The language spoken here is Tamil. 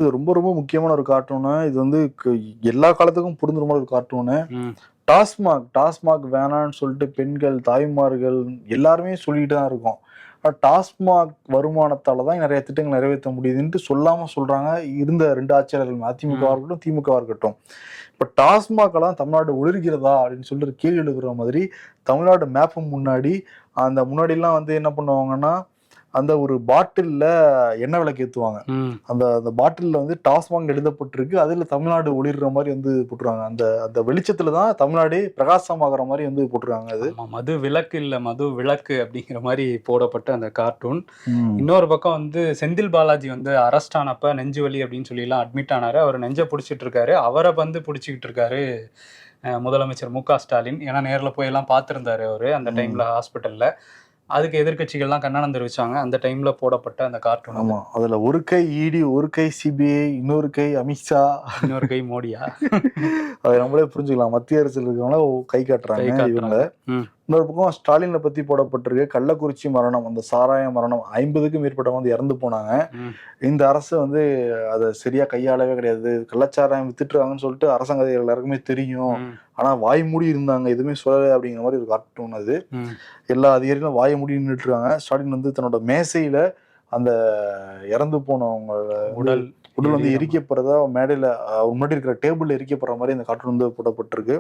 இது ரொம்ப ரொம்ப முக்கியமான ஒரு கார்ட்டூனு. இது வந்து எல்லா காலத்துக்கும் பொருந்துற மாதிரி ஒரு கார்ட்டூனு. ம். டாஸ்மாக் வேணான்னு சொல்லிட்டு பெண்கள், தாய்மார்கள் எல்லாருமே சொல்லிட்டு தான் இருக்கோம். டாஸ்மாக் வருமானத்தால தான் நெறைய திட்டங்கள் நிறைவேத்த முடியுதுன்ட்டு சொல்லாம சொல்றாங்க. இருந்த 2 ஆட்சியாளர்கள் அதிமுகவா இருக்கட்டும், திமுகவா இருக்கட்டும். இப்ப டாஸ்மாகலாம் தமிழ்நாடு ஒளிர்கிறதா அப்படின்னு சொல்லிட்டு ஒரு கேள்வி எழுப்புற மாதிரி தமிழ்நாடு மேப்பு முன்னாடி முன்னாடிலாம் வந்து என்ன பண்ணுவாங்கன்னா, அந்த ஒரு பாட்டில்ல எண்ணெய் விளக்கு ஏத்துவாங்க. ம். அந்த அந்த பாட்டில்ல வந்து டாஸ்மாக் எழுதப்பட்டிருக்கு. அதுல தமிழ்நாடு ஒளிர்ற மாரி வந்து போட்டுருவாங்க. அந்த அந்த வெளிச்சத்துல தான் தமிழ்நாடே பிரகாசமாகற மாரி வந்து போட்டுருக்காங்க அது. ஆமா. மது விலக்கு இல்ல, மது விளக்கு அப்படிங்கிற மாரி போடப்பட்ட அந்த கார்ட்டூன். ம். இன்னொரு பக்கம் வந்து செந்தில் பாலாஜி வந்து அரெஸ்ட் ஆனப்ப நெஞ்சு வலி அப்படின்னு சொல்லிலாம் அட்மிட் ஆனாரு. அவரு நெஞ்ச புடிச்சிட்டு இருக்காரு. அவர வந்து புடிச்சுக்கிட்டு இருக்காரு முதலமைச்சர் மு.க. ஸ்டாலின். ஏன்னா நேர்ல போய் எல்லாம் பார்த்திருந்தாரு அவரு அந்த ம். டைம்ல ஹாஸ்பிட்டல்ல. அதுக்கு எதிர்க்கட்சிகள்லாம் கண்டனம் தெரிவிச்சாங்க. அந்த டைம்ல போடப்பட்ட அந்த கார்ட்டூன் அது. ஆமா. அதுல ஒரு கை இடி, ஒரு கை சிபிஐ, இன்னொரு கை அமித்ஷா. இன்னொரு கை மோடியா? அத நம்மளே புரிஞ்சுக்கலாம். மத்திய அரசுல இருக்கவங்கள கை கை காட்டுறாங்க இவங்க. காட்டுறாங்க. ம். இன்னொரு பக்கம் ஸ்டாலின பத்தி போடப்பட்டிருக்கு. கள்ளக்குறிச்சி மரணம், அந்த சாராய மரணம் 50க்கும் மேற்பட்டவங்க வந்து இறந்து போனாங்க. ம். இந்த அரசு வந்து அத சரியா கையாளவே கிடையாது. கள்ளச்சாராயம் வித்துட்டுருக்காங்கன்னு சொல்லிட்டு அரசாங்க எல்லாருக்குமே தெரியும். ம். ஆனா வாய் மூடி இருந்தாங்க. எதுவுமே சொல்லல அப்படிங்கிற மாரி ஒரு கார்ட்டூன் அது. ம். எல்லா அதிகாரிகளும் வாய மூடி நின்னுட்டு இருக்காங்க. ஸ்டாலின் வந்து தன்னோட மேசையில அந்த இறந்து போனவங்க உடல் உடல் வந்து எரியிற எரிக்கப்படுறதா மேடையில முன்னாடி இருக்கிற டேபிள்ல எரிக்கப்படுற மாரி இந்த கார்ட்டூன் வந்து போடப்பட்டிருக்கு.